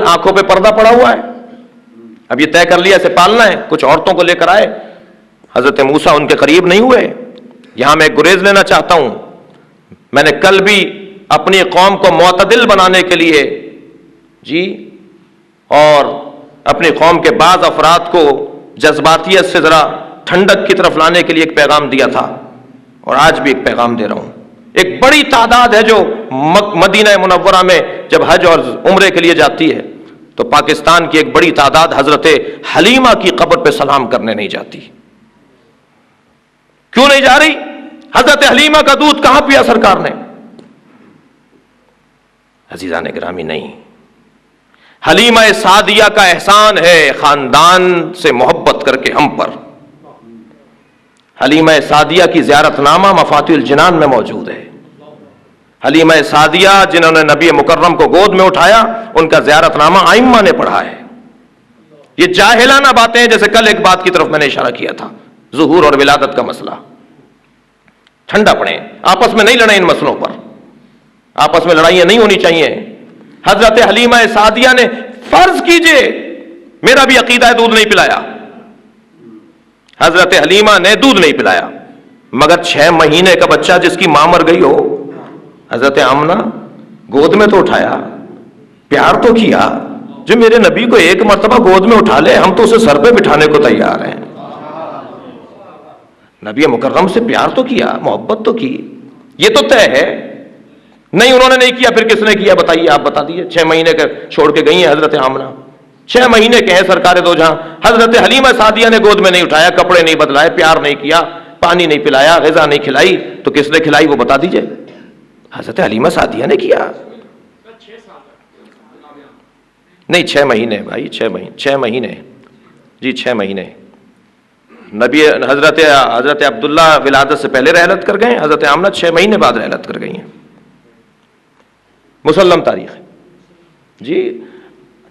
آنکھوں پہ پردہ پڑا ہوا ہے، اب یہ طے کر لیا اسے پالنا ہے، کچھ عورتوں کو لے کر آئے، حضرت موسیٰ ان کے قریب نہیں ہوئے۔ یہاں میں ایک گریز لینا چاہتا ہوں، میں نے کل بھی اپنی قوم کو معتدل بنانے کے لیے اور اپنی قوم کے بعض افراد کو جذباتیت سے ذرا ٹھنڈک کی طرف لانے کے لیے ایک پیغام دیا تھا، اور آج بھی ایک پیغام دے رہا ہوں۔ ایک بڑی تعداد ہے جو مدینہ منورہ میں جب حج اور عمرے کے لیے جاتی ہے تو پاکستان کی ایک بڑی تعداد حضرت حلیمہ کی قبر پہ سلام کرنے نہیں جاتی۔ کیوں نہیں جا رہی؟ حضرت حلیمہ کا دودھ کہاں پیا سرکار نے؟ عزیزان گرامی نہیں، حلیمہ سعدیہ کا احسان ہے خاندان سے محبت کر کے ہم پر۔ حلیمہ سعدیہ کی زیارت نامہ مفاتیح الجنان میں موجود ہے۔ حلیمہ سعدیہ جنہوں نے نبی مکرم کو گود میں اٹھایا، ان کا زیارت نامہ ائمہ نے پڑھا ہے۔ یہ جاہلانہ باتیں ہیں، جیسے کل ایک بات کی طرف میں نے اشارہ کیا تھا، ظہور اور ولادت کا مسئلہ۔ ٹھنڈا پڑیں، آپس میں نہیں لڑیں ان مسئلوں پر، آپس میں لڑائیاں نہیں ہونی چاہیے۔ حضرت حلیمہ سعدیہ نے، فرض کیجئے میرا بھی عقیدہ ہے، دودھ نہیں پلایا، حضرت حلیمہ نے دودھ نہیں پلایا، مگر 6 مہینے کا بچہ جس کی ماں مر گئی ہو، حضرت آمنہ گود میں تو اٹھایا، پیار تو کیا۔ جو میرے نبی کو ایک مرتبہ گود میں اٹھا لے، ہم تو اسے سر پہ بٹھانے کو تیار ہیں۔ نبی مکرم سے پیار تو کیا، محبت تو کی، یہ تو طے ہے۔ نہیں، انہوں نے نہیں کیا، پھر کس نے کیا بتائیے؟ آپ بتا دیجیے۔ 6 مہینے کا چھوڑ کے گئی ہیں حضرت آمنہ، 6 مہینے کے ہیں سرکار دو جہاں۔ حضرت حلیمہ سعدیہ نے گود میں نہیں اٹھایا، کپڑے نہیں بدلائے، پیار نہیں کیا، پانی نہیں پلایا، غذا نہیں کھلائی، تو کس نے کھلائی وہ بتا دیجیے؟ حضرت حلیمہ سعدیہ نے کیا۔ نہیں، 6 مہینے بھائی، 6 مہینے جی، 6 مہینے۔ نبی حضرت عبداللہ ولادت سے پہلے رحلت کر گئے، حضرت آمنہ 6 مہینے بعد رحلت کر گئی ہیں، مسلم تاریخ ہے جی۔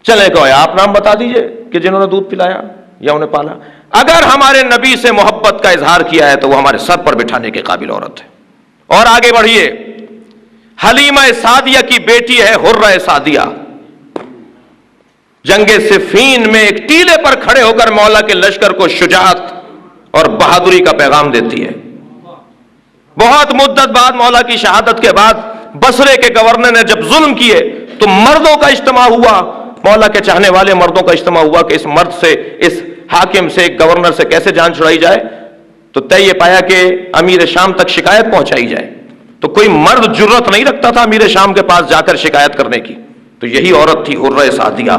چلے کوئی آپ نام بتا دیجئے کہ جنہوں نے دودھ پلایا یا انہیں پالا۔ اگر ہمارے نبی سے محبت کا اظہار کیا ہے تو وہ ہمارے سر پر بٹھانے کے قابل عورت ہے۔ اور آگے بڑھیے، حلیمہ سعدیہ کی بیٹی ہے حرہ سعدیہ، جنگ صفین میں ایک ٹیلے پر کھڑے ہو کر مولا کے لشکر کو شجاعت اور بہادری کا پیغام دیتی ہے۔ بہت مدت بعد، مولا کی شہادت کے بعد، بصرے کے گورنر نے جب ظلم کیے تو مردوں کا اجتماع ہوا، مولا کے چاہنے والے مردوں کا اجتماع ہوا کہ اس مرد سے، اس حاکم سے، گورنر سے کیسے جان چھڑائی جائے۔ تو طے یہ پایا کہ امیر شام تک شکایت پہنچائی جائے۔ تو کوئی مرد جرت نہیں رکھتا تھا امیر شام کے پاس جا کر شکایت کرنے کی، تو یہی عورت تھی حرہ سعدیہ،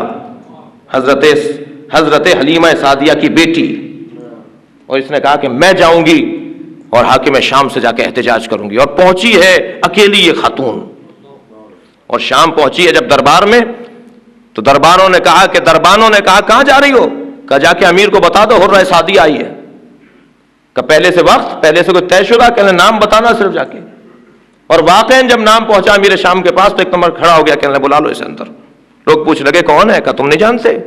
حضرت حلیمہ سعدیہ کی بیٹی۔ اور اس نے کہا کہ میں جاؤں گی اور حاکم شام سے جا کے احتجاج کروں گی، اور پہنچی ہے اکیلی یہ خاتون، اور شام پہنچی ہے جب دربار میں، تو دربانوں نے کہا کہاں جا رہی ہو؟ کہا جا کے امیر کو بتا دو حرہ سعدیہ آئی ہے۔ کہ پہلے سے کوئی طے شدہ؟ کہنے نام بتانا صرف جا کے۔ اور واقعاً جب نام پہنچا امیر شام کے پاس تو ایک نمبر کھڑا ہو گیا، کہنے بلا لو اسے اندر۔ لوگ پوچھ لگے کون ہے؟ کہا تم نہیں جانتے؟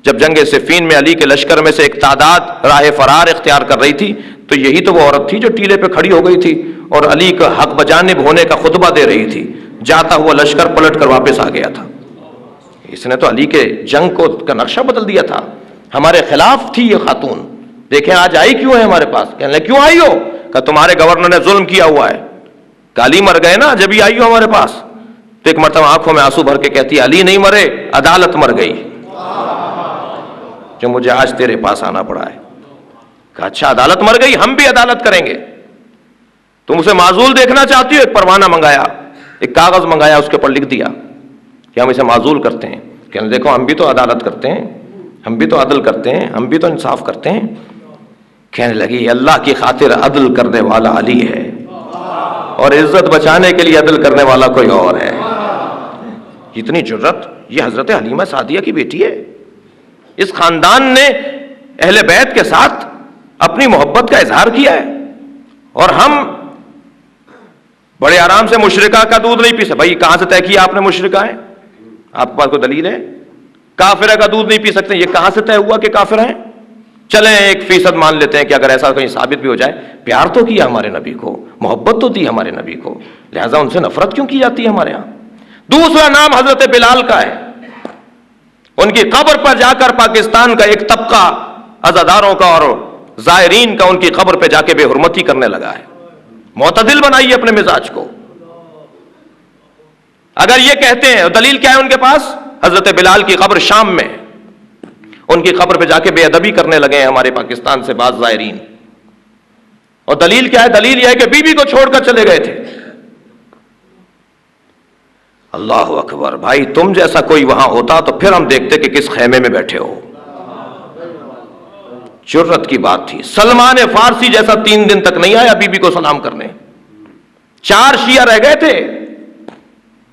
جب جنگ صفین میں علی کے لشکر میں سے ایک تعداد راہ فرار اختیار کر رہی تھی تو یہی تو وہ عورت تھی جو ٹیلے پہ کھڑی ہو گئی تھی اور علی کا حق بجانب ہونے کا خطبہ دے رہی تھی۔ جاتا ہوا لشکر پلٹ کر واپس آ گیا تھا۔ اس نے تو علی کے جنگ کا نقشہ بدل دیا تھا، ہمارے خلاف تھی یہ خاتون۔ دیکھیں آج آئی کیوں ہے ہمارے پاس؟ کہنے لگے کیوں آئی ہو؟ کہ تمہارے گورنر نے ظلم کیا ہوا ہے۔ کہ علی مر گئے نا جب ہی آئی ہو ہمارے پاس۔ تو ایک مرتبہ آنکھوں میں آنسو بھر کے کہتی ہے علی نہیں مرے، عدالت مر گئی جو مجھے آج تیرے پاس آنا پڑا ہے۔ کہا اچھا عدالت مر گئی، ہم بھی عدالت کریں گے۔ تم اسے معزول دیکھنا چاہتی ہو؟ ایک پروانہ منگایا، ایک کاغذ منگایا، اس کے اوپر لکھ دیا کہ ہم اسے معزول کرتے ہیں۔ کہنے دیکھو ہم بھی تو عدالت کرتے ہیں، ہم بھی تو عدل کرتے ہیں، ہم بھی تو انصاف کرتے ہیں۔ کہنے لگی اللہ کی خاطر عدل کرنے والا علی ہے اور عزت بچانے کے لیے عدل کرنے والا کوئی اور ہے۔ اتنی جرت، یہ حضرت حلیمہ سعدیہ کی بیٹی ہے۔ اس خاندان نے اہل بیت کے ساتھ اپنی محبت کا اظہار کیا ہے، اور ہم بڑے آرام سے مشرکہ کا دودھ نہیں پی سکتے۔ بھائی کہاں سے طے کیا آپ نے مشرکہ ہیں؟ آپ کے پاس کوئی دلیل ہے؟ کافرہ کا دودھ نہیں پی سکتے، یہ کہاں سے طے ہوا کہ کافر ہیں؟ چلیں 1% مان لیتے ہیں کہ اگر ایسا کہیں ثابت بھی ہو جائے، پیار تو کیا ہمارے نبی کو، محبت تو دی ہمارے نبی کو، لہٰذا ان سے نفرت کیوں کی جاتی ہے ہمارے ہاں؟ دوسرا نام حضرت بلال کا ہے۔ ان کی قبر پر جا کر پاکستان کا ایک طبقہ عزاداروں کا اور زائرین کا ان کی قبر پہ جا کے بے حرمتی کرنے لگا ہے. معتدل بنائیے اپنے مزاج کو. اگر یہ کہتے ہیں, دلیل کیا ہے ان کے پاس؟ حضرت بلال کی قبر شام میں, ان کی قبر پہ جا کے بے ادبی کرنے لگے ہیں ہمارے پاکستان سے بعض زائرین. اور دلیل کیا ہے؟ دلیل یہ ہے کہ بی بی کو چھوڑ کر چلے گئے تھے. اللہ اکبر. بھائی تم جیسا کوئی وہاں ہوتا تو پھر ہم دیکھتے کہ کس خیمے میں بیٹھے ہو. جرت کی بات تھی. سلمان فارسی جیسا 3 دن تک نہیں آیا بی بی کو سلام کرنے. 4 شیعہ رہ گئے تھے.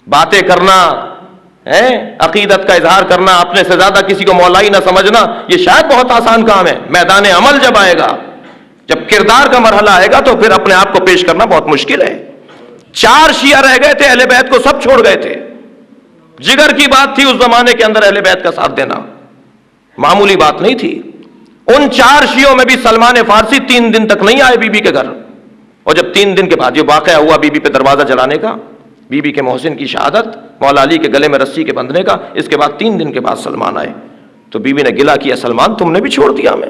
باتیں کرنا, عقیدت کا اظہار کرنا, اپنے سے زیادہ کسی کو مولائی نہ سمجھنا, یہ شاید بہت آسان کام ہے. میدان عمل جب آئے گا, جب کردار کا مرحلہ آئے گا تو پھر اپنے آپ کو پیش کرنا بہت مشکل ہے. 4 شیعہ رہ گئے تھے, اہل بیت کو سب چھوڑ گئے تھے. جگر کی بات تھی اس زمانے کے اندر اہل بیت کا ساتھ دینا, معمولی بات نہیں تھی. ان 4 شیعوں میں بھی سلمان فارسی 3 دن تک نہیں آئے بی بی کے گھر. اور جب 3 دن کے بعد یہ واقعہ ہوا بی بی پہ دروازہ جلانے کا, بی بی کے محسن کی شہادت, مولا علی کے گلے میں رسی کے بندھنے کا, اس کے بعد 3 دن کے بعد سلمان آئے تو بی بی نے گلہ کیا, سلمان تم نے بھی چھوڑ دیا ہمیں.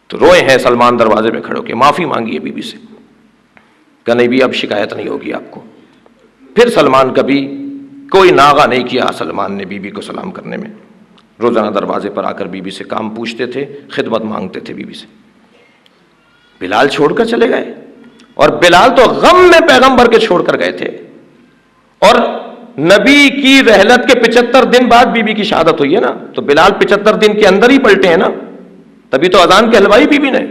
تو روئے ہیں سلمان دروازے پہ کھڑے ہو کے, معافی مانگی ہے بی بی سے کہ نہیں بھی اب شکایت نہیں ہوگی آپ کو. پھر سلمان کبھی کوئی ناغہ نہیں کیا سلمان نے بی بی کو سلام کرنے میں. روزانہ دروازے پر آ کر بی بی سے کام پوچھتے تھے, خدمت مانگتے تھے بی بی سے. بلال چھوڑ کر چلے گئے, اور بلال تو غم میں پیغمبر کے چھوڑ کر گئے تھے. اور نبی کی رحلت کے 75 دن بعد بی بی کی شہادت ہوئی ہے نا, تو بلال 75 دن کے اندر ہی پلٹے ہیں نا, تبھی تو اذان کہلوائی بی بی نے.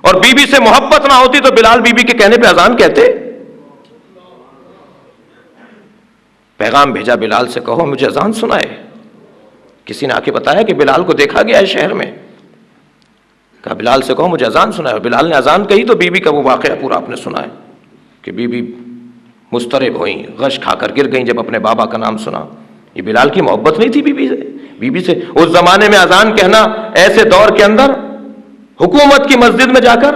اور بی بی سے محبت نہ ہوتی تو بلال بی بی کے کہنے پہ اذان کہتے. پیغام بھیجا بلال سے, کہو مجھے اذان سنائے. کسی نے آ کے بتایا کہ بلال کو دیکھا گیا ہے شہر میں. کہا بلال سے کہو مجھے اذان سنائے. بلال نے اذان کہی تو بی بی کا وہ واقعہ پورا آپ نے سنا ہے کہ بی بی مضطرب ہوئیں, غش کھا کر گر گئیں جب اپنے بابا کا نام سنا. یہ بلال کی محبت نہیں تھی بی بی سے. بی بی سے اس زمانے میں اذان کہنا, ایسے دور کے اندر حکومت کی مسجد میں جا کر,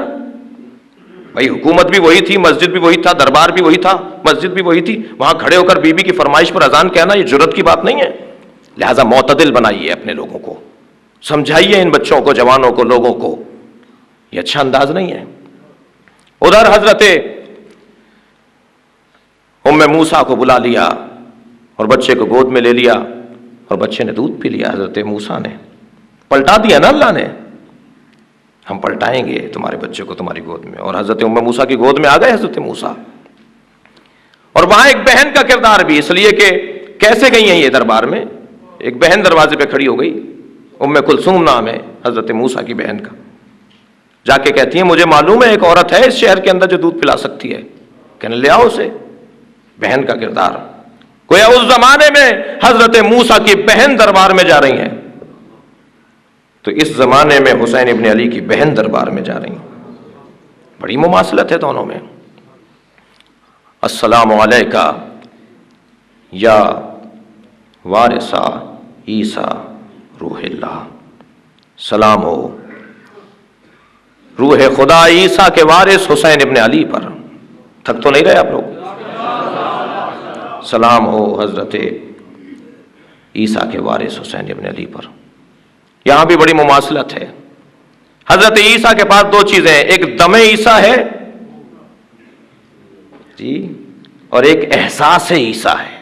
بھائی حکومت بھی وہی تھی, مسجد بھی وہی تھا, دربار بھی وہی تھا, مسجد بھی وہی تھی, وہاں کھڑے ہو کر بی بی کی فرمائش پر اذان کہنا یہ جرت کی بات نہیں ہے. لہذا معتدل بنائیے اپنے لوگوں کو, سمجھائیے ان بچوں کو, جوانوں کو, لوگوں کو. یہ اچھا انداز نہیں ہے. ادھر حضرت ام موسیٰ کو بلا لیا اور بچے کو گود میں لے لیا, اور بچے نے دودھ پی لیا. حضرت موسیٰ نے پلٹا دیا نا اللہ نے, ہم پلٹائیں گے تمہارے بچے کو تمہاری گود میں. اور حضرت ام موسیٰ کی گود میں آ گئے حضرت موسیٰ. اور وہاں ایک بہن کا کردار بھی, اس لیے کہ کیسے گئی ہیں یہ دربار میں. ایک بہن دروازے پہ کھڑی ہو گئی, ام کلثوم نام ہے حضرت موسیٰ کی بہن کا. جا کے کہتی ہیں مجھے معلوم ہے ایک عورت ہے اس شہر کے اندر جو دودھ پلا سکتی ہے, کہنے لے آؤ اسے. بہن کا کردار, گویا اس زمانے میں حضرت موسیٰ کی بہن دربار میں جا رہی ہیں, تو اس زمانے میں حسین ابن علی کی بہن دربار میں جا رہی ہیں. بڑی مماثلت ہے دونوں میں. السلام علیکہ یا وارثہ عیسیٰ روح اللہ. سلام ہو روح خدا عیسیٰ کے وارث حسین ابن علی پر. تھک تو نہیں رہے آپ لوگ؟ سلام ہو حضرت عیسیٰ کے وارث حسین ابن علی پر. یہاں بھی بڑی مماثلت ہے. حضرت عیسیٰ کے پاس 2 چیزیں ہیں, ایک دم عیسیٰ ہے جی, اور ایک احساس عیسیٰ ہے.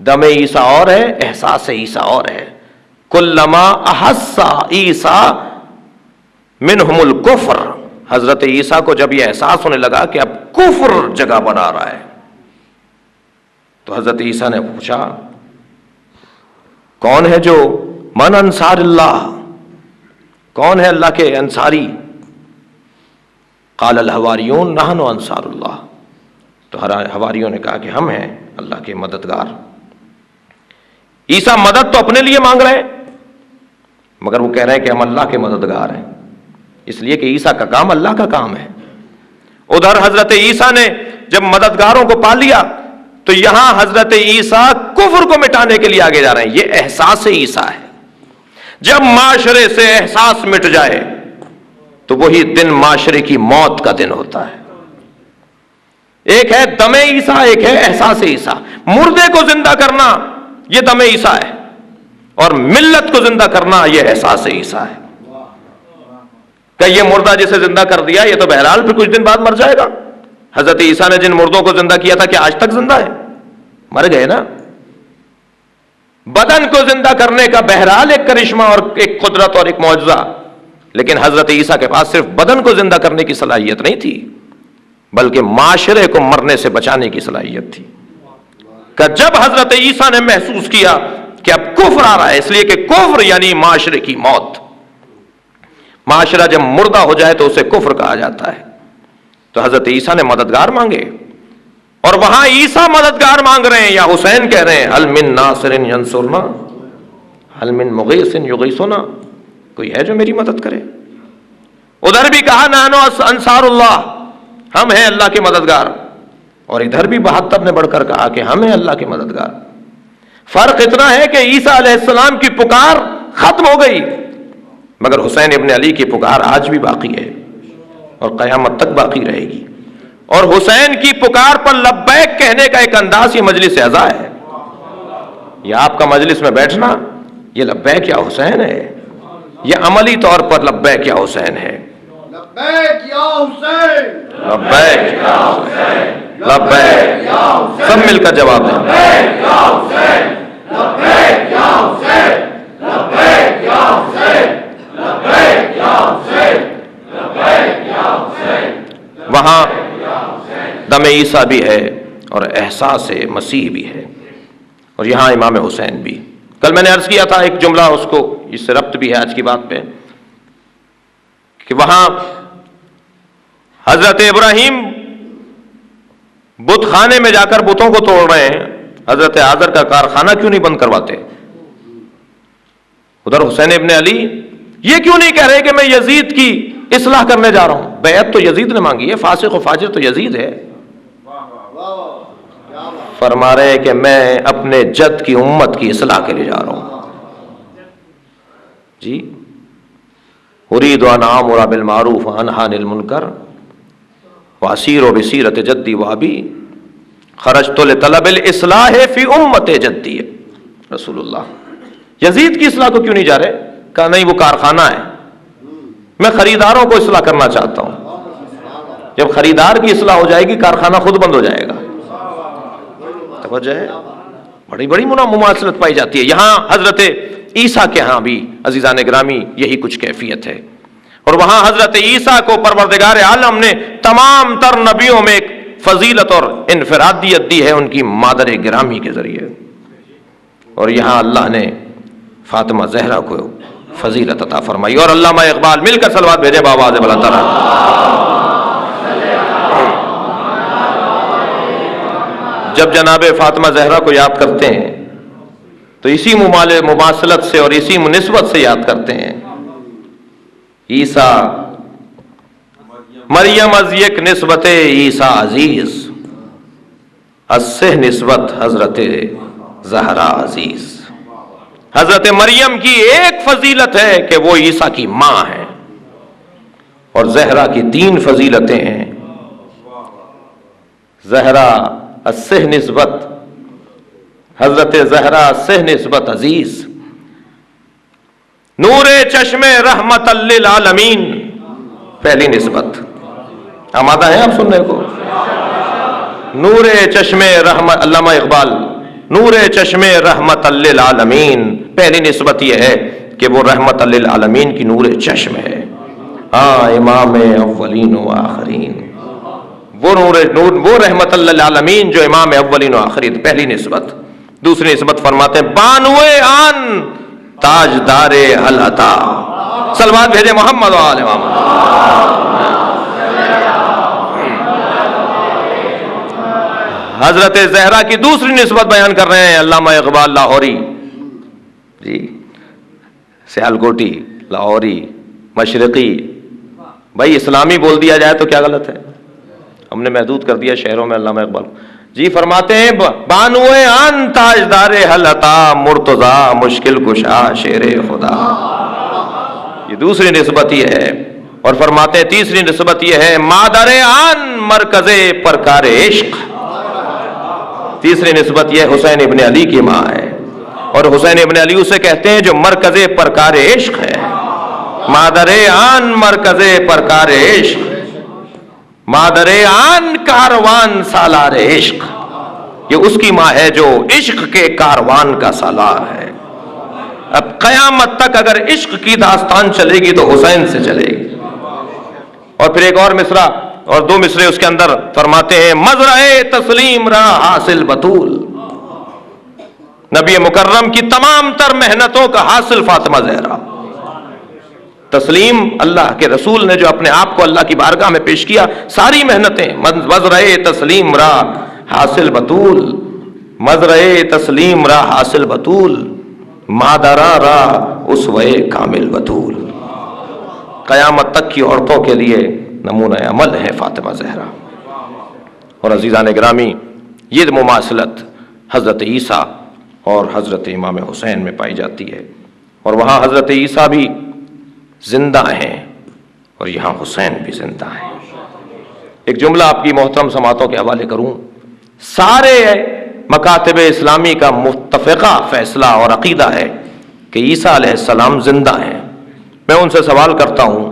دم عیسیٰ اور ہے, احساس عیسیٰ اور ہے. کلما احس عیسیٰ منہم الکفر, حضرت عیسیٰ کو جب یہ احساس ہونے لگا کہ اب کفر جگہ بنا رہا ہے, تو حضرت عیسیٰ نے پوچھا کون ہے جو من انصار اللہ, کون ہے اللہ کے انصاری؟ قال الحواریون نحن انصار اللہ. تو حواریوں نے کہا کہ ہم ہیں اللہ کے مددگار. عیسیٰ مدد تو اپنے لیے مانگ رہے ہیں, مگر وہ کہہ رہے ہیں کہ ہم اللہ کے مددگار ہیں, اس لیے کہ عیسیٰ کا کام اللہ کا کام ہے. ادھر حضرت عیسیٰ نے جب مددگاروں کو پا لیا, تو یہاں حضرت عیسیٰ کفر کو مٹانے کے لیے آگے جا رہے ہیں. یہ احساس عیسیٰ ہے. جب معاشرے سے احساس مٹ جائے تو وہی دن معاشرے کی موت کا دن ہوتا ہے. ایک ہے دم عیسیٰ, ایک ہے احساس عیسیٰ. مردے کو زندہ کرنا یہ دم عیسیٰ ہے، اور ملت کو زندہ کرنا یہ احساس عیسیٰ ہے. کہ یہ مردہ جسے زندہ کر دیا یہ تو بہرحال پھر کچھ دن بعد مر جائے گا. حضرت عیسیٰ نے جن مردوں کو زندہ کیا تھا کہ آج تک زندہ ہے؟ مر گئے نا. بدن کو زندہ کرنے کا بہرحال ایک کرشمہ اور ایک قدرت اور ایک معجزہ، لیکن حضرت عیسیٰ کے پاس صرف بدن کو زندہ کرنے کی صلاحیت نہیں تھی، بلکہ معاشرے کو مرنے سے بچانے کی صلاحیت تھی. کہ جب حضرت عیسیٰ نے محسوس کیا کہ اب کفر آ رہا ہے، اس لیے کہ کفر یعنی معاشرے کی موت، معاشرہ جب مردہ ہو جائے تو اسے کفر کہا جاتا ہے، تو حضرت عیسیٰ نے مددگار مانگے. اور وہاں عیسیٰ مددگار مانگ رہے ہیں یا حسین کہہ رہے ہیں هل من ناصر ینصرنا هل من مغیث یغیثنا، کوئی ہے جو میری مدد کرے. ادھر بھی کہا نحن انصار اللہ، ہم ہیں اللہ کے مددگار، اور ادھر بھی 72 نے بڑھ کر کہا کہ ہم ہیں اللہ کے مددگار. فرق اتنا ہے کہ عیسیٰ علیہ السلام کی پکار ختم ہو گئی، مگر حسین ابن علی کی پکار آج بھی باقی ہے اور قیامت تک باقی رہے گی. اور حسین کی پکار پر لبیک کہنے کا ایک انداز یہ مجلس اعزا ہے. یہ آپ کا مجلس میں بیٹھنا یہ لبیک یا حسین ہے، یہ عملی طور پر لبیک یا حسین ہے. لبیک یا حسین، لبیک یا حسین، لبیک یا حسین، سب مل کر جواب دیں. لبیک یا حسین، لبیک یا حسین، لبیک یا حسین، لبیک یا حسین، لبیک یا حسین. وہاں دم عیسیٰ بھی ہے اور احساس مسیح بھی ہے، اور یہاں امام حسین بھی. کل میں نے عرض کیا تھا ایک جملہ، اس کو اس سے ربط بھی ہے آج کی بات پہ، کہ وہاں حضرت ابراہیم بت خانے میں جا کر بتوں کو توڑ رہے ہیں، حضرت آذر کا کارخانہ کیوں نہیں بند کرواتے؟ ادھر حسین ابن علی یہ کیوں نہیں کہہ رہے کہ میں یزید کی اصلاح کرنے جا رہا ہوں؟ بیعت تو یزید نے مانگی ہے، فاسق و فاجر تو یزید ہے. فرما رہے ہیں کہ میں اپنے جد کی امت کی اصلاح کے لیے جا رہا ہوں. جی اريد ان آمر بالمعروف وانهى عن المنکر واسیر بسیرت جدی وابی خرجت لطلب الاصلاح فی امت جدی. رسول اللہ یزید کی اصلاح کو کیوں نہیں جا رہے؟ کہا نہیں وہ کارخانہ ہے، میں خریداروں کو اصلاح کرنا چاہتا ہوں. جب خریدار کی اصلاح ہو جائے گی کارخانہ خود بند ہو جائے گا. توجہ ہے، بڑی بڑی مماثلت پائی جاتی ہے. یہاں حضرت عیسیٰ کے ہاں بھی عزیزان گرامی یہی کچھ کیفیت ہے، اور وہاں حضرت عیسیٰ کو پروردگار عالم نے تمام تر نبیوں میں ایک فضیلت اور انفرادیت دی ہے ان کی مادر گرامی کے ذریعے، اور یہاں اللہ نے فاطمہ زہرا کو فضیلت عطا فرمائی. اور علامہ اقبال مل کر صلوات بھیجے بآواز بلند تر. جب جناب فاطمہ زہرا کو یاد کرتے ہیں تو اسی مماثلت سے اور اسی نسبت سے یاد کرتے ہیں. عیسیٰ مریم از یک نسبت عیسیٰ عزیز، از سہ نسبت حضرت زہرا عزیز. حضرت مریم کی ایک فضیلت ہے کہ وہ عیسیٰ کی ماں ہے، اور زہرا کی 3 فضیلتیں ہیں. زہرا السہ نسبت، حضرت زہرا السہ نسبت عزیز. نور چشم رحمت للعالمین پہلی نسبت. آمادہ ہیں آپ سننے کو؟ نور چشم رحمت، علامہ اقبال، نور چشم رحمت للعالمین پہلی نسبت یہ ہے کہ وہ رحمت للعالمین کی نور چشم ہے. ہاں امام اولین و آخرین، وہ وہ رحمت للعالمین جو امام اولین و آخرین، پہلی نسبت. دوسری نسبت فرماتے ہیں بانوئے آن تاجدار العطا. صلوات بھیجے محمد و آل محمد. حضرت زہرا کی دوسری نسبت بیان کر رہے ہیں علامہ اقبال لاہوری. جی سیالکوٹی، لاہوری، مشرقی. بھائی اسلامی بول دیا جائے تو کیا غلط ہے؟ ہم نے محدود کر دیا شہروں میں علامہ اقبال. جی فرماتے ہیں بانوئے آن تاجدار حلتا مرتضی مشکل کشا شیر خدا. یہ دوسری نسبت یہ ہے. اور فرماتے ہیں تیسری نسبت یہ ہے مادر آن مرکز پرکار عشق. تیسری نسبت یہ حسین ابن علی کی ماں ہے. اور حسین ابن علی اسے کہتے ہیں جو مرکز پرکار عشق ہے، مادر آن مرکز پرکار عشق، مادر آن کاروان سالار عشق، یہ اس کی ماں ہے جو عشق کے کاروان کا سالار ہے۔ اب قیامت تک اگر عشق کی داستان چلے گی تو حسین سے چلے گی۔ اور پھر ایک اور مصرع اور دو مصرے اس کے اندر فرماتے ہیں مزرعے تسلیم را حاصل بطول، نبی مکرم کی تمام تر محنتوں کا حاصل فاطمہ زہرا۔ تسلیم اللہ کے رسول نے جو اپنے آپ کو اللہ کی بارگاہ میں پیش کیا، ساری محنتیں مزرعے تسلیم را حاصل بطول، مزرعے تسلیم را حاصل بطول، مادرا را اسوے کامل بطول۔ قیامت تک کی عورتوں کے لیے نمونہ عمل ہے فاطمہ زہرا۔ اور عزیزان گرامی، یہ مماثلت حضرت عیسیٰ اور حضرت امام حسین میں پائی جاتی ہے، اور وہاں حضرت عیسیٰ بھی زندہ ہیں اور یہاں حسین بھی زندہ ہیں۔ ایک جملہ آپ کی محترم سماعتوں کے حوالے کروں، سارے مکاتب اسلامی کا متفقہ فیصلہ اور عقیدہ ہے کہ عیسیٰ علیہ السلام زندہ ہیں۔ میں ان سے سوال کرتا ہوں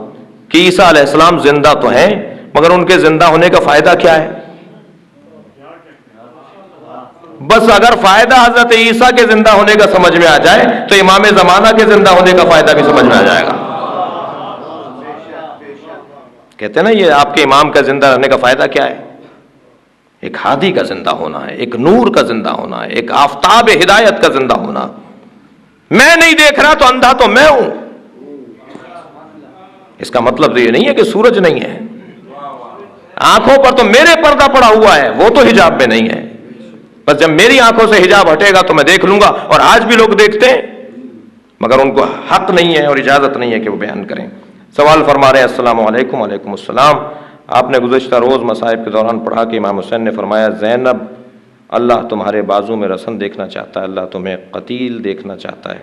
کہ عیسیٰ علیہ السلام زندہ تو ہیں، مگر ان کے زندہ ہونے کا فائدہ کیا ہے؟ بس اگر فائدہ حضرت عیسیٰ کے زندہ ہونے کا سمجھ میں آ جائے تو امام زمانہ کے زندہ ہونے کا فائدہ بھی سمجھ میں آ جائے گا۔ کہتے ہیں نا یہ آپ کے امام کا زندہ رہنے کا فائدہ کیا ہے؟ ایک ہادی کا زندہ ہونا ہے، ایک نور کا زندہ ہونا ہے، ایک آفتاب ہدایت کا زندہ ہونا۔ میں نہیں دیکھ رہا تو اندھا تو میں ہوں، اس کا مطلب یہ نہیں ہے کہ سورج نہیں ہے، آنکھوں پر تو میرے پردہ پڑا ہوا ہے، وہ تو حجاب میں نہیں ہے، بس جب میری آنکھوں سے حجاب ہٹے گا تو میں دیکھ لوں گا۔ اور آج بھی لوگ دیکھتے ہیں مگر ان کو حق نہیں ہے اور اجازت نہیں ہے کہ وہ بیان کریں۔ سوال فرما رہے ہیں السلام علیکم۔ وعلیکم السلام۔ آپ نے گزشتہ روز مصائب کے دوران پڑھا کہ امام حسین نے فرمایا زینب اللہ تمہارے بازو میں رسن دیکھنا چاہتا ہے، اللہ تمہیں قتیل دیکھنا چاہتا ہے۔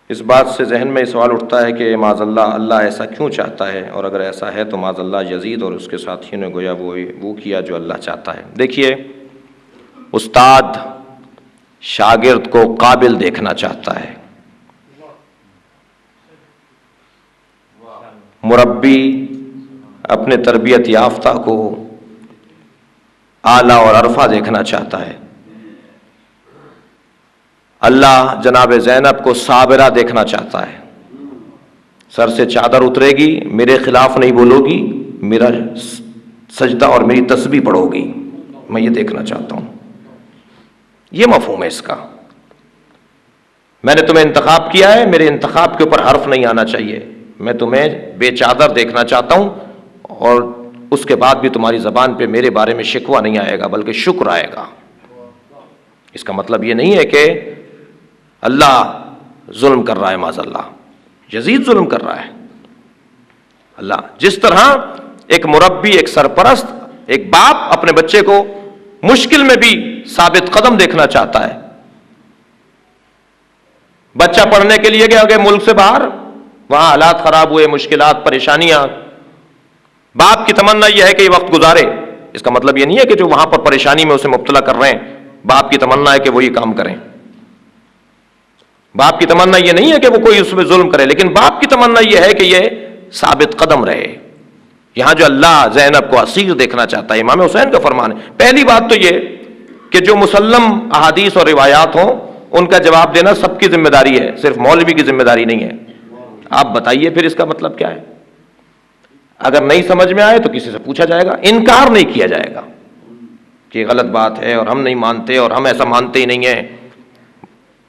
اس بات سے ذہن میں سوال اٹھتا ہے کہ معاذ اللہ ایسا کیوں چاہتا ہے، اور اگر ایسا ہے تو معاذ اللہ یزید اور اس کے ساتھیوں نے گویا وہ کیا جو اللہ چاہتا ہے۔ دیکھیے، استاد شاگرد کو قابل دیکھنا چاہتا ہے، مربی اپنے تربیت یافتہ کو اعلیٰ اور عرفہ دیکھنا چاہتا ہے، اللہ جناب زینب کو صابرہ دیکھنا چاہتا ہے، سر سے چادر اترے گی، میرے خلاف نہیں بولو گی، میرا سجدہ اور میری تسبیح پڑھو گی، میں یہ دیکھنا چاہتا ہوں۔ یہ مفہوم ہے اس کا۔ میں نے تمہیں انتخاب کیا ہے، میرے انتخاب کے اوپر حرف نہیں آنا چاہیے، میں تمہیں بے چادر دیکھنا چاہتا ہوں، اور اس کے بعد بھی تمہاری زبان پہ میرے بارے میں شکوہ نہیں آئے گا بلکہ شکر آئے گا۔ اس کا مطلب یہ نہیں ہے کہ اللہ ظلم کر رہا ہے، معاذ اللہ یزید ظلم کر رہا ہے۔ اللہ جس طرح ایک مربی، ایک سرپرست، ایک باپ اپنے بچے کو مشکل میں بھی ثابت قدم دیکھنا چاہتا ہے۔ بچہ پڑھنے کے لیے گیا ملک سے باہر، وہاں حالات خراب ہوئے، مشکلات، پریشانیاں، باپ کی تمنا یہ ہے کہ یہ وقت گزارے۔ اس کا مطلب یہ نہیں ہے کہ جو وہاں پر پریشانی میں اسے مبتلا کر رہے ہیں باپ کی تمنا ہے کہ وہ یہ کام کریں، باپ کی تمنا یہ نہیں ہے کہ وہ کوئی اس پہ ظلم کرے، لیکن باپ کی تمنا یہ ہے کہ یہ ثابت قدم رہے۔ یہاں جو اللہ زینب کو اسیر دیکھنا چاہتا ہے، امام حسین کا فرمان ہے۔ پہلی بات تو یہ کہ جو مسلم احادیث اور روایات ہوں ان کا جواب دینا سب کی ذمہ داری ہے، صرف مولوی کی ذمہ داری نہیں ہے۔ آپ بتائیے پھر اس کا مطلب کیا ہے؟ اگر نہیں سمجھ میں آئے تو کسی سے پوچھا جائے گا، انکار نہیں کیا جائے گا کہ یہ غلط بات ہے اور ہم نہیں مانتے اور ہم ایسا مانتے ہی نہیں ہیں۔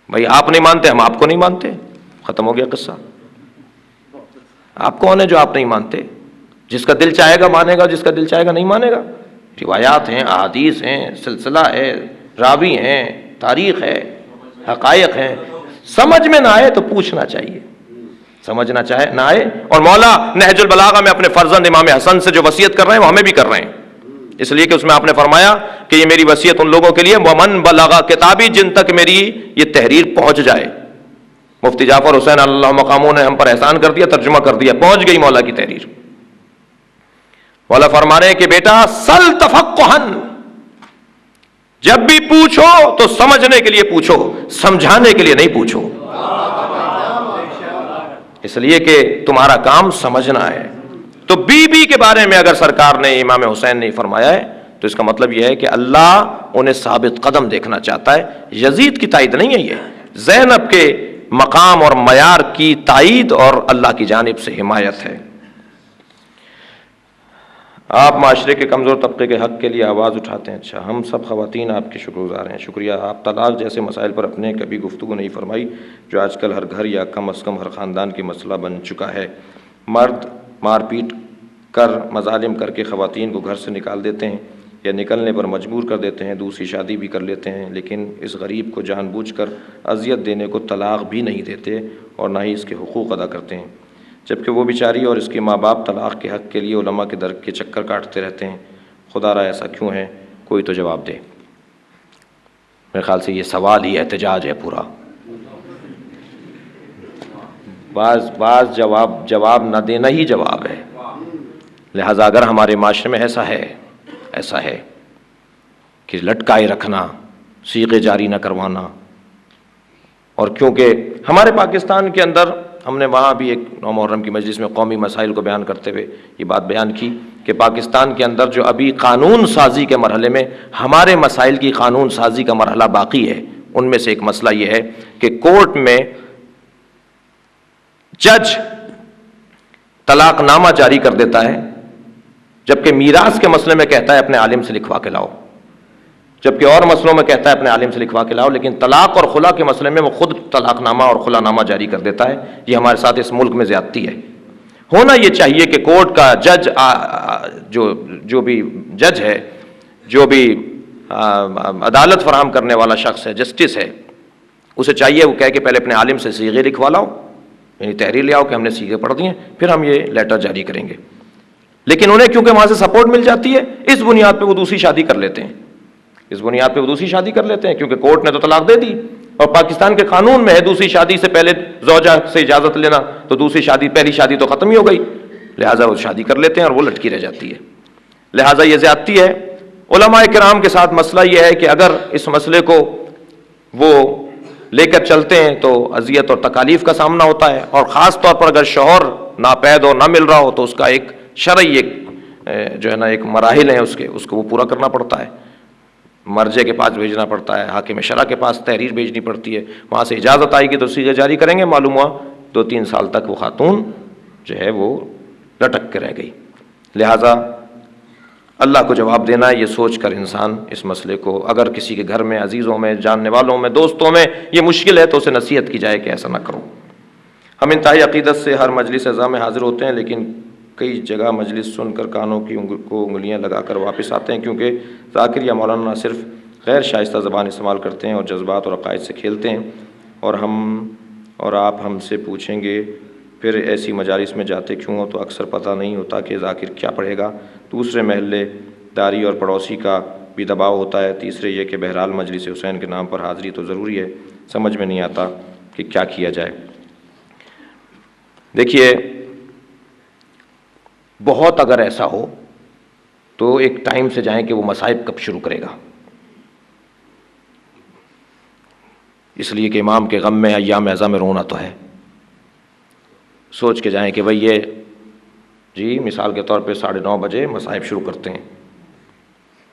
بھائی آپ نہیں مانتے، ہم آپ کو نہیں مانتے، ختم ہو گیا قصہ۔ آپ کون ہے جو آپ نہیں مانتے؟ جس کا دل چاہے گا مانے گا، جس کا دل چاہے گا نہیں مانے گا۔ روایات ہیں، احادیث ہیں، سلسلہ ہے، راوی ہیں، تاریخ ہے، حقائق ہیں، سمجھ میں نہ آئے تو پوچھنا چاہیے، سمجھنا چاہے نہ آئے۔ اور مولا نہج البلاغہ میں اپنے فرزند امام حسن سے جو وصیت کر رہے ہیں وہ ہمیں بھی کر رہے ہیں، اس لیے کہ اس میں آپ نے فرمایا کہ یہ میری وصیت ان لوگوں کے لیے ومن بلغ کتابی، جن تک میری یہ تحریر پہنچ جائے۔ مفتی جعفر حسین اللہ مقاموں نے ہم پر احسان کر دیا، ترجمہ کر دیا، پہنچ گئی مولا کی تحریر۔ مولا فرما رہے ہیں کہ بیٹا سل تفقہن، جب بھی پوچھو تو سمجھنے کے لیے پوچھو، سمجھانے کے لیے نہیں پوچھو، اس لیے کہ تمہارا کام سمجھنا ہے۔ تو بی بی کے بارے میں اگر سرکار نے، امام حسین نے فرمایا ہے تو اس کا مطلب یہ ہے کہ اللہ انہیں ثابت قدم دیکھنا چاہتا ہے، یزید کی تائید نہیں ہے، یہ زینب کے مقام اور معیار کی تائید اور اللہ کی جانب سے حمایت ہے۔ آپ معاشرے کے کمزور طبقے کے حق کے لیے آواز اٹھاتے ہیں، اچھا ہم سب خواتین آپ کے شکر گزار ہیں، شکریہ۔ آپ طلاق جیسے مسائل پر اپنے کبھی گفتگو نہیں فرمائی، جو آج کل ہر گھر یا کم از کم ہر خاندان کی مسئلہ بن چکا ہے۔ مرد مار پیٹ کر، مظالم کر کے خواتین کو گھر سے نکال دیتے ہیں یا نکلنے پر مجبور کر دیتے ہیں، دوسری شادی بھی کر لیتے ہیں، لیکن اس غریب کو جان بوجھ کر اذیت دینے کو طلاق بھی نہیں دیتے اور نہ ہی اس کے حقوق ادا کرتے ہیں، جبکہ وہ بیچاری اور اس کے ماں باپ طلاق کے حق کے لیے علماء کے در کے چکر کاٹتے رہتے ہیں۔ خدا را ایسا کیوں ہے؟ کوئی تو جواب دے۔ میرے خیال سے یہ سوال ہی احتجاج ہے پورا۔ بعض جواب نہ دینا ہی جواب ہے۔ لہٰذا اگر ہمارے معاشرے میں ایسا ہے کہ لٹکائے رکھنا، صیغے جاری نہ کروانا، اور کیونکہ ہمارے پاکستان کے اندر، ہم نے وہاں بھی ایک نو محرم کی مجلس میں قومی مسائل کو بیان کرتے ہوئے یہ بات بیان کی کہ پاکستان کے اندر جو ابھی قانون سازی کے مرحلے میں ہمارے مسائل کی قانون سازی کا مرحلہ باقی ہے، ان میں سے ایک مسئلہ یہ ہے کہ کورٹ میں جج طلاق نامہ جاری کر دیتا ہے، جبکہ میراث کے مسئلے میں کہتا ہے اپنے عالم سے لکھوا کے لاؤ، جبکہ اور مسئلوں میں کہتا ہے اپنے عالم سے لکھوا کے لاؤ، لیکن طلاق اور خلا کے مسئلے میں وہ خود طلاق نامہ اور خلا نامہ جاری کر دیتا ہے۔ یہ ہمارے ساتھ اس ملک میں زیادتی ہے۔ ہونا یہ چاہیے کہ کورٹ کا جج، جو بھی جج ہے، جو بھی عدالت فراہم کرنے والا شخص ہے، جسٹس ہے، اسے چاہیے وہ کہے کہ پہلے اپنے عالم سے صیغے لکھوا لاؤ، یعنی تحریر لے آؤ کہ ہم نے صیغے پڑھ دیے، پھر ہم یہ لیٹر جاری کریں گے۔ لیکن انہیں کیونکہ وہاں سے سپورٹ مل جاتی ہے، اس بنیاد پہ وہ دوسری شادی کر لیتے ہیں، کیونکہ کورٹ نے تو طلاق دے دی، اور پاکستان کے قانون میں ہے دوسری شادی سے پہلے زوجہ سے اجازت لینا، تو دوسری شادی، پہلی شادی تو ختم ہی ہو گئی، لہٰذا وہ شادی کر لیتے ہیں اور وہ لٹکی رہ جاتی ہے۔ لہٰذا یہ زیادتی ہے۔ علماء کرام کے ساتھ مسئلہ یہ ہے کہ اگر اس مسئلے کو وہ لے کر چلتے ہیں تو اذیت اور تکالیف کا سامنا ہوتا ہے، اور خاص طور پر اگر شوہر ناپید اور نہ مل رہا ہو تو اس کا ایک شرعی ایک مراحل ہیں اس کو وہ پورا کرنا پڑتا ہے۔ مرجع کے پاس بھیجنا پڑتا ہے، حاکم شرع کے پاس تحریر بھیجنی پڑتی ہے، وہاں سے اجازت آئے گی تو صیغے جاری کریں گے۔ معلوم ہوا 2-3 سال تک وہ خاتون وہ لٹک کے رہ گئی۔ لہٰذا اللہ کو جواب دینا ہے، یہ سوچ کر انسان اس مسئلے کو، اگر کسی کے گھر میں، عزیزوں میں، جاننے والوں میں، دوستوں میں یہ مشکل ہے تو اسے نصیحت کی جائے کہ ایسا نہ کرو۔ ہم انتہائی عقیدت سے ہر مجلس اعزاء میں حاضر ہوتے ہیں، لیکن کئی جگہ مجلس سن کر کانوں کو انگلیاں لگا کر واپس آتے ہیں، کیونکہ ذاکر یا مولانا صرف غیر شائستہ زبان استعمال کرتے ہیں اور جذبات اور عقائد سے کھیلتے ہیں، اور آپ ہم سے پوچھیں گے پھر ایسی مجالس میں جاتے کیوں ہو، تو اکثر پتہ نہیں ہوتا کہ ذاکر کیا پڑھے گا۔ دوسرے محلے داری اور پڑوسی کا بھی دباؤ ہوتا ہے۔ تیسرے یہ کہ بہرحال مجلس حسین کے نام پر حاضری تو ضروری ہے، سمجھ میں نہیں آتا کہ کیا کیا جائے۔ دیکھیے، بہت اگر ایسا ہو تو ایک ٹائم سے جائیں کہ وہ مصائب کب شروع کرے گا، اس لیے کہ امام کے غم میں ایام اعزاء میں رونا تو ہے۔ سوچ کے جائیں کہ بھئی یہ مثال کے طور پہ 9:30 بجے مصائب شروع کرتے ہیں،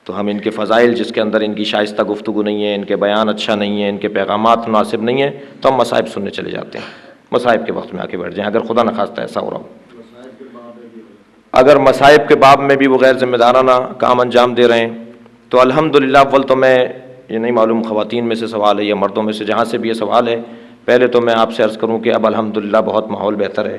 تو ہم ان کے فضائل، جس کے اندر ان کی شائستہ گفتگو نہیں ہے، ان کے بیان اچھا نہیں ہے، ان کے پیغامات مناسب نہیں ہیں، تو ہم مصائب سننے چلے جاتے ہیں۔ مصائب کے وقت میں آ کے بیٹھ جائیں، اگر خدا نخواستہ ایسا ہو رہا ہو۔ اگر مصائب کے باب میں بھی وہ غیر ذمہ دارانہ کام انجام دے رہے ہیں تو الحمدللہ، اول تو میں یہ نہیں معلوم خواتین میں سے سوال ہے یا مردوں میں سے، جہاں سے بھی یہ سوال ہے، پہلے تو میں آپ سے عرض کروں کہ اب الحمدللہ بہت ماحول بہتر ہے۔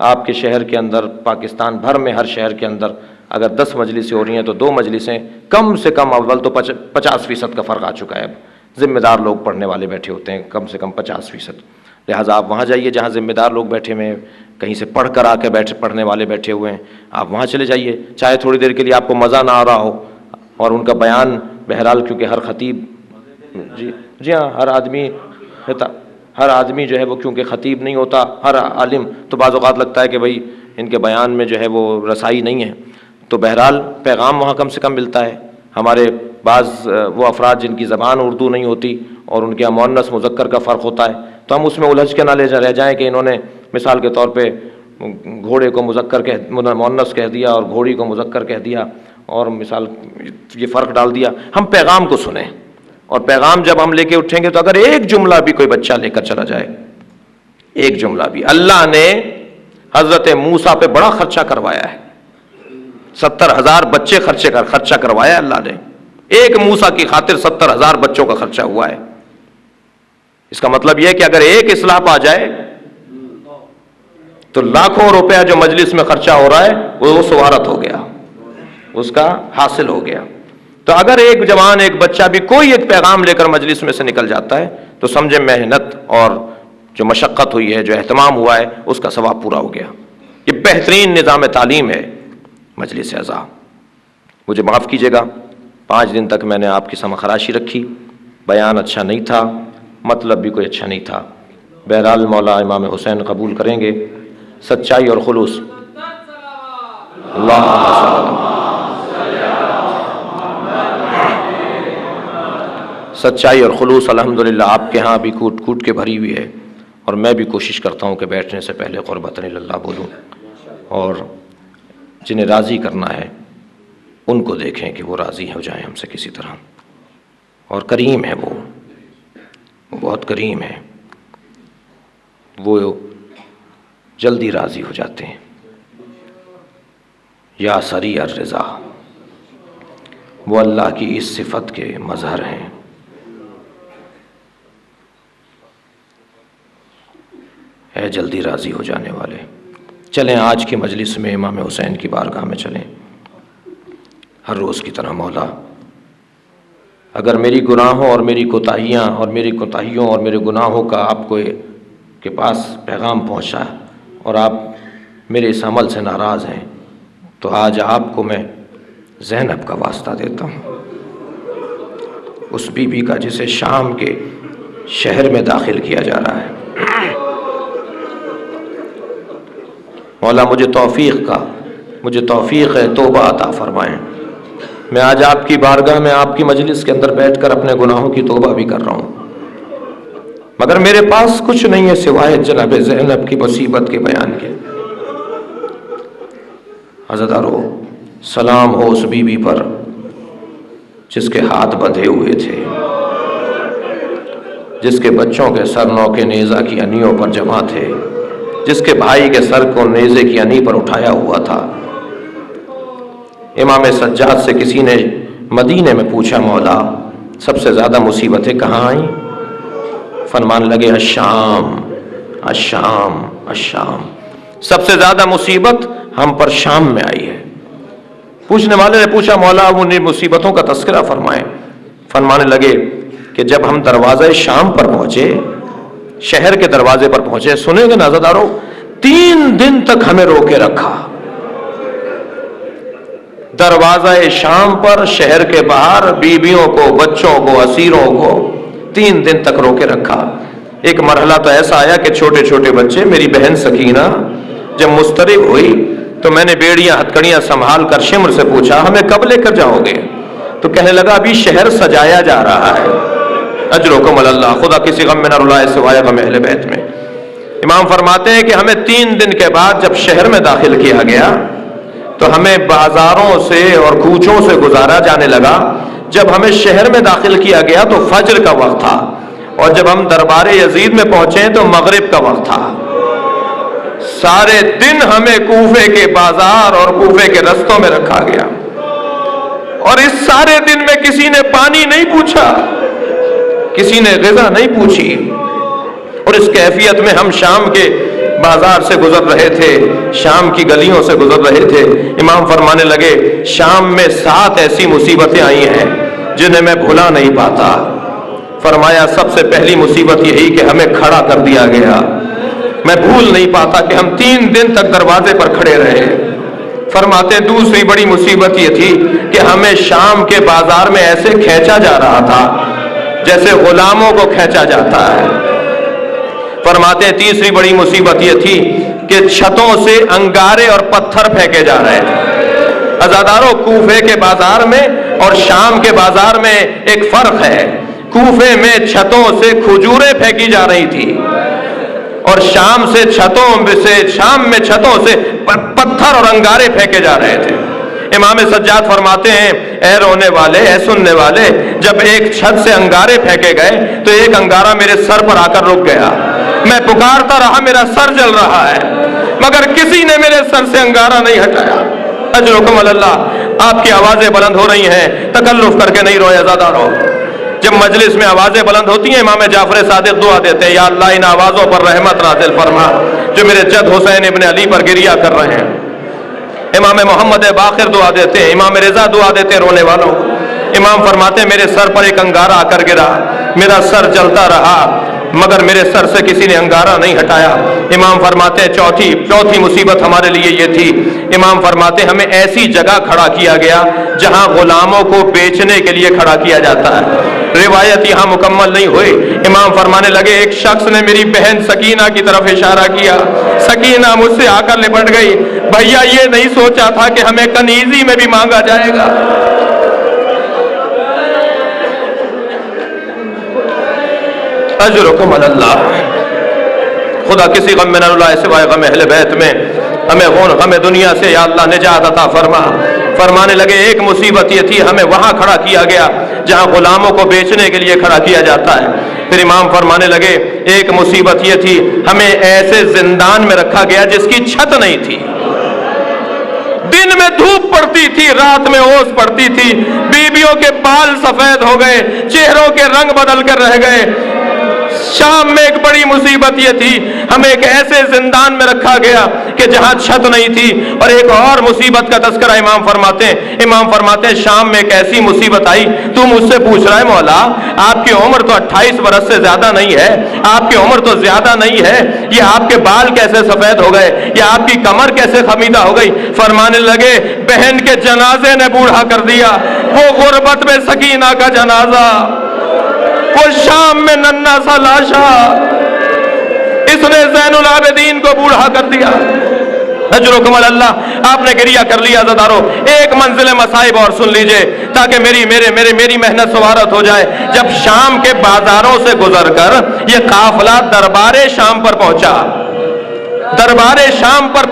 آپ کے شہر کے اندر، پاکستان بھر میں ہر شہر کے اندر اگر 10 مجلسیں ہو رہی ہیں تو 2 مجلسیں کم سے کم، اول تو 50% کا فرق آ چکا ہے۔ اب ذمہ دار لوگ پڑھنے والے بیٹھے ہوتے ہیں، کم سے کم 50%۔ لہٰذا آپ وہاں جائیے جہاں ذمہ دار لوگ بیٹھے ہوئے ہیں، کہیں سے پڑھ کر آ کے پڑھنے والے بیٹھے ہوئے ہیں، آپ وہاں چلے جائیے، چاہے تھوڑی دیر کے لیے آپ کو مزہ نہ آ رہا ہو، اور ان کا بیان بہرحال، کیونکہ ہر خطیب جی ہاں ہر آدمی وہ کیونکہ خطیب نہیں ہوتا، ہر عالم، تو بعض اوقات لگتا ہے کہ بھئی ان کے بیان میں وہ رسائی نہیں ہے، تو بہرحال پیغام وہاں کم سے کم ملتا ہے۔ ہمارے بعض وہ افراد جن کی زبان اردو نہیں ہوتی اور ان کے یہاں مؤنث مذکر کا فرق ہوتا ہے، تو ہم اس میں الجھ کے نہ رہ جائیں کہ انہوں نے مثال کے طور پہ گھوڑے کو مؤنث کہہ دیا اور گھوڑی کو مذکر کہہ دیا اور مثال یہ فرق ڈال دیا۔ ہم پیغام کو سنیں، اور پیغام جب ہم لے کے اٹھیں گے تو اگر ایک جملہ بھی کوئی بچہ لے کر چلا جائے، ایک جملہ بھی، اللہ نے حضرت موسیٰ پہ بڑا خرچہ کروایا ہے، 70,000 بچے خرچہ کروایا اللہ نے، ایک موسیٰ کی خاطر 70,000 بچوں کا خرچہ ہوا ہے۔ اس کا مطلب یہ ہے کہ اگر ایک اصلاح پا جائے تو لاکھوں روپیہ جو مجلس میں خرچہ ہو رہا ہے وہ سوارت ہو گیا، اس کا حاصل ہو گیا۔ تو اگر ایک جوان، ایک بچہ بھی کوئی ایک پیغام لے کر مجلس میں سے نکل جاتا ہے تو سمجھے محنت اور جو مشقت ہوئی ہے، جو اہتمام ہوا ہے، اس کا ثواب پورا ہو گیا۔ یہ بہترین نظام تعلیم ہے مجلس اعزا۔ مجھے معاف کیجیے گا، 5 دن تک میں نے آپ کی سمع خراشی رکھی، بیان اچھا نہیں تھا، مطلب بھی کوئی اچھا نہیں تھا۔ بہرحال مولا امام حسین قبول کریں گے، سچائی اور خلوص۔ سچائی اور خلوص الحمدللہ آپ کے ہاں بھی کوٹ کوٹ کے بھری ہوئی ہے، اور میں بھی کوشش کرتا ہوں کہ بیٹھنے سے پہلے قربتاً اللہ بولوں، اور جنہیں راضی کرنا ہے ان کو دیکھیں کہ وہ راضی ہو جائیں ہم سے کسی طرح۔ اور کریم ہے وہ بہت کریم ہے، وہ جلدی راضی ہو جاتے ہیں۔ یا سریع الرضا، وہ اللہ کی اس صفت کے مظہر ہیں۔ اے جلدی راضی ہو جانے والے، چلیں آج کی مجلس میں امام حسین کی بارگاہ میں چلیں۔ ہر روز کی طرح مولا، اگر میری گناہوں اور میری کوتاہیاں اور میری کوتاہیوں اور میرے گناہوں کا آپ کو کے پاس پیغام پہنچا اور آپ میرے اس عمل سے ناراض ہیں، تو آج آپ کو میں زینب کا واسطہ دیتا ہوں، اس بی بی کا جسے شام کے شہر میں داخل کیا جا رہا ہے۔ مولا مجھے توفیق ہے، توبہ عطا فرمائیں۔ میں آج آپ کی بارگاہ میں آپ کی مجلس کے اندر بیٹھ کر اپنے گناہوں کی توبہ بھی کر رہا ہوں، مگر میرے پاس کچھ نہیں ہے سوائے جناب زینب کی مصیبت کے بیان کے۔ عزادارو، سلام ہو اس بی بی پر جس کے ہاتھ بندھے ہوئے تھے، جس کے بچوں کے سر نو کے نیزہ کی انیوں پر جمع تھے، جس کے بھائی کے سر کو نیزے کی انی پر اٹھایا ہوا تھا۔ امام سجاد سے کسی نے مدینے میں پوچھا، مولا سب سے زیادہ مصیبتیں کہاں آئیں؟ فرمان لگے الشام، الشام، الشام، سب سے زیادہ مصیبت ہم پر شام میں آئی ہے۔ پوچھنے والے نے پوچھا، مولا ان مصیبتوں کا تذکرہ فرمائیں۔ فرمانے لگے کہ جب ہم دروازے شام پر پہنچے، شہر کے دروازے پر پہنچے، سنیں گے عزادارو، 3 دن تک ہمیں روکے رکھا۔ دروازہ شام پر شہر کے باہر بیویوں کو، بچوں کو، اسیروں کو 3 دن تک روکے رکھا۔ ایک مرحلہ تو ایسا آیا کہ چھوٹے چھوٹے بچے، میری بہن سکینہ جب مضطرب ہوئی تو میں نے بیڑیاں ہتکڑیاں سنبھال کر شمر سے پوچھا، ہمیں کب لے کر جاؤ گے؟ تو کہنے لگا ابھی شہر سجایا جا رہا ہے۔ اجرکم اللہ، خدا کسی غم میں نہ رلائے سوائے غم اہل بیت میں۔ امام فرماتے ہیں کہ ہمیں 3 دن کے بعد جب شہر میں داخل کیا گیا تو ہمیں بازاروں سے اور کوچوں سے گزارا جانے لگا۔ جب ہمیں شہر میں داخل کیا گیا تو فجر کا وقت تھا، اور جب ہم دربار یزید میں پہنچے تو مغرب کا وقت تھا۔ سارے دن ہمیں کوفے کے بازار اور کوفے کے رستوں میں رکھا گیا، اور اس سارے دن میں کسی نے پانی نہیں پوچھا، کسی نے غذا نہیں پوچھی، اور اس کیفیت میں ہم شام کے بازار سے گزر رہے تھے، شام کی گلیوں سے گزر رہے تھے۔ امام فرمانے لگے شام میں 7 ایسی مصیبتیں آئی ہیں جنہیں میں بھلا نہیں پاتا۔ فرمایا سب سے پہلی مصیبت یہی کہ ہمیں کھڑا کر دیا گیا، میں بھول نہیں پاتا کہ ہم 3 دن تک دروازے پر کھڑے رہے۔ فرماتے دوسری بڑی مصیبت یہ تھی کہ ہمیں شام کے بازار میں ایسے کھینچا جا رہا تھا جیسے غلاموں کو کھینچا جاتا ہے۔ فرماتے تیسری بڑی مصیبت یہ تھی کہ چھتوں سے انگارے اور پتھر پھینکے جا رہے تھے عزاداروں کوفے کے بازار میں، اور شام کے بازار میں ایک فرق ہے، کوفے میں چھتوں سے کھجوریں پھینکی جا رہی تھی اور شام میں چھتوں سے پتھر اور انگارے پھینکے جا رہے تھے۔ امام سجاد فرماتے ہیں، اے رونے والے، اے سننے والے، جب ایک چھت سے انگارے پھینکے گئے تو ایک انگارہ میرے سر پر آ کر رک گیا، میں پکارتا رہا، میرا سر جل رہا ہے، مگر کسی نے میرے سر سے انگارہ نہیں ہٹایا۔ اجرکم اللہ، آپ کی آوازیں بلند ہو رہی ہیں، تکلف کر کے نہیں رویا زیادہ رو۔ جب مجلس میں آوازیں بلند ہوتی ہیں، امام جعفر صادق دعا دیتے ہیں، یا اللہ ان آوازوں پر رحمت نازل فرما جو میرے جد حسین ابن علی پر گریہ کر رہے ہیں۔ امام محمد باقر دعا دیتے ہیں، امام رضا دعا دیتے ہیں رونے والوں کو۔ امام فرماتے ہیں میرے سر پر ایک انگارہ آ کر گرا، میرا سر جلتا رہا مگر میرے سر سے کسی نے انگارہ نہیں ہٹایا۔ امام فرماتے ہیں چوتھی مصیبت ہمارے لیے یہ تھی، امام فرماتے ہیں ہمیں ایسی جگہ کھڑا کیا گیا جہاں غلاموں کو بیچنے کے لیے کھڑا کیا جاتا ہے۔ روایت یہاں مکمل نہیں ہوئی، امام فرمانے لگے ایک شخص نے میری بہن سکینہ کی طرف اشارہ کیا، سکینہ مجھ سے آ کر لپٹ گئی، بھیا یہ نہیں سوچا تھا کہ ہمیں کنیزی میں بھی مانگا جائے گا۔ اجرکم اللہ، خدا کسی غم میں نہ رلائے سوائے غم اہل بیت میں، ہمیں دنیا سے یا اللہ نجات عطا فرما۔ فرمانے لگے ایک مصیبت یہ تھی ہمیں وہاں کھڑا کیا گیا جہاں غلاموں کو بیچنے کے لیے کھڑا کیا جاتا ہے۔ پھر امام فرمانے لگے ایک مصیبت یہ تھی ہمیں ایسے زندان میں رکھا گیا جس کی چھت نہیں تھی، دن میں دھوپ پڑتی تھی، رات میں اوس پڑتی تھی، بیویوں کے بال سفید ہو گئے، چہروں کے رنگ بدل کر رہ گئے۔ شام میں ایک بڑی مصیبت یہ تھی ہمیں ایک ایسے زندان میں رکھا گیا کہ جہاں چھت نہیں تھی۔ اور ایک اور مصیبت کا تذکرہ امام فرماتے ہیں شام میں ایک ایسی مصیبت آئی، تو مجھ سے پوچھ رہا ہے مولا آپ کی عمر تو 28 برس سے زیادہ نہیں ہے، آپ کی عمر تو زیادہ نہیں ہے، یہ آپ کے بال کیسے سفید ہو گئے، یا آپ کی کمر کیسے خمیدہ ہو گئی؟ فرمانے لگے بہن کے جنازے نے بوڑھا کر دیا، وہ غربت میں سکینہ کا جنازہ، وہ شام میں ننھا سا لاشا، اس نے زین العابدین کو بوڑھا کر دیا۔ اجرکم اللہ، آپ نے گریہ کر لیا عزادارو۔ ایک منزل مصائب اور سن لیجئے تاکہ میری محنت سوارت ہو جائے۔ جب شام کے بازاروں سے گزر کر یہ قافلہ دربار شام پر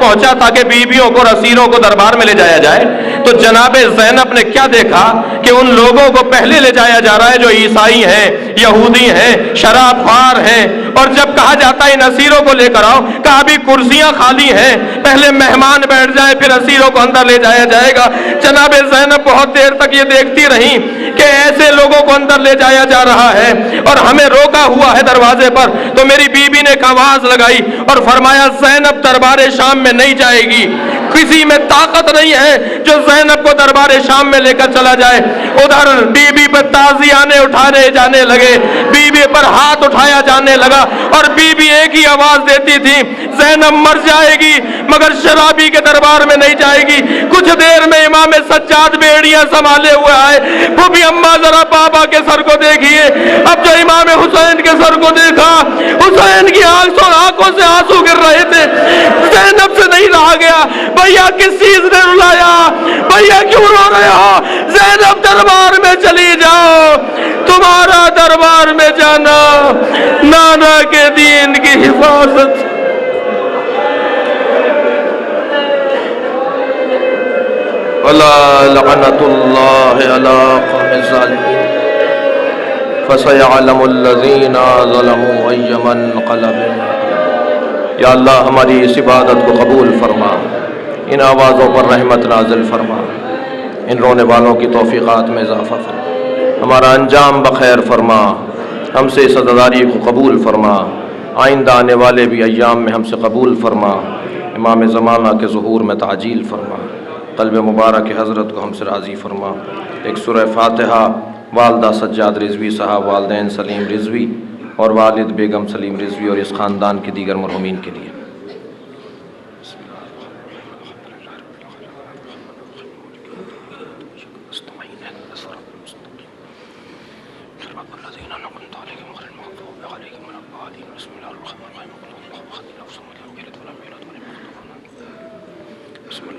پہنچا تاکہ بیویوں کو اسیروں کو دربار میں لے جایا جائے، تو جناب زینب نے کیا دیکھا کہ ان لوگوں کو پہلے لے جایا جا رہا ہے جو عیسائی ہیں، یہودی ہیں، شراب خوار ہیں، اور جب کہا جاتا ہے ان اسیروں کو لے کر آؤ، کہا ابھی کرسیاں خالی ہیں، پہلے مہمان بیٹھ جائیں پھر اسیروں کو اندر لے جایا جائے گا۔ جناب زینب بہت دیر تک یہ دیکھتی رہی کہ ایسے لوگوں کو اندر لے جایا جا رہا ہے اور ہمیں روکا ہوا ہے دروازے پر۔ تو میری بیوی نے ایک آواز لگائی اور فرمایا زینب دربار شام میں نہیں جائے گی، کسی میں طاقت نہیں ہے جو زینب کو دربار شام میں لے کر چلا جائے۔ ادھر بیوی پر تازیانے اٹھانے جانے لگے، بیوی پر ہاتھ اٹھایا جانے لگا اور بیوی ایک ہی آواز دیتی تھی زینب مر جائے گی مگر شرابی کے دربار میں نہیں جائے گی۔ کچھ دیر میں امام سجاد بیڑیاں سنبھالے ہوئے آئے، وہ بھی اماں ذرا بابا کے سر کو دیکھیے۔ اب جو امام حسین کے سر کو دیکھا، حسین کی آنکھوں سے آنسو گر رہے تھے، زینب سے نہیں رہا گیا، بھیا کس چیز نے رلایا، بھیا کیوں رو رہے ہو؟ زینب دربار میں چلی جاؤ، تمہارا دربار میں جانا نانا کے دین کی حفاظت۔ اللہ لعنت اللہ علی قوم الظالمین فسيعلم الذین ظلموا أي منقلب۔ یا اللہ ہماری اس عبادت کو قبول فرما، ان آوازوں پر رحمت نازل فرما، ان رونے والوں کی توفیقات میں اضافہ فرما، ہمارا انجام بخیر فرما، ہم سے اس عزاداری کو قبول فرما، آئندہ آنے والے بھی ایام میں ہم سے قبول فرما، امام زمانہ کے ظہور میں تعجیل فرما، قلب مبارک حضرت کو ہم سے راضی فرما۔ ایک سورہ فاتحہ والدہ سجاد رضوی صاحب، والدین سلیم رضوی اور والد بیگم سلیم رضوی اور اس خاندان کے دیگر مرحومین کے لیے۔ بسم اللہ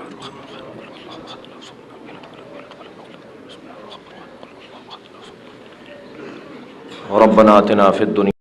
الرحمن الرحیم۔ ربنا آتنا فی الدنیا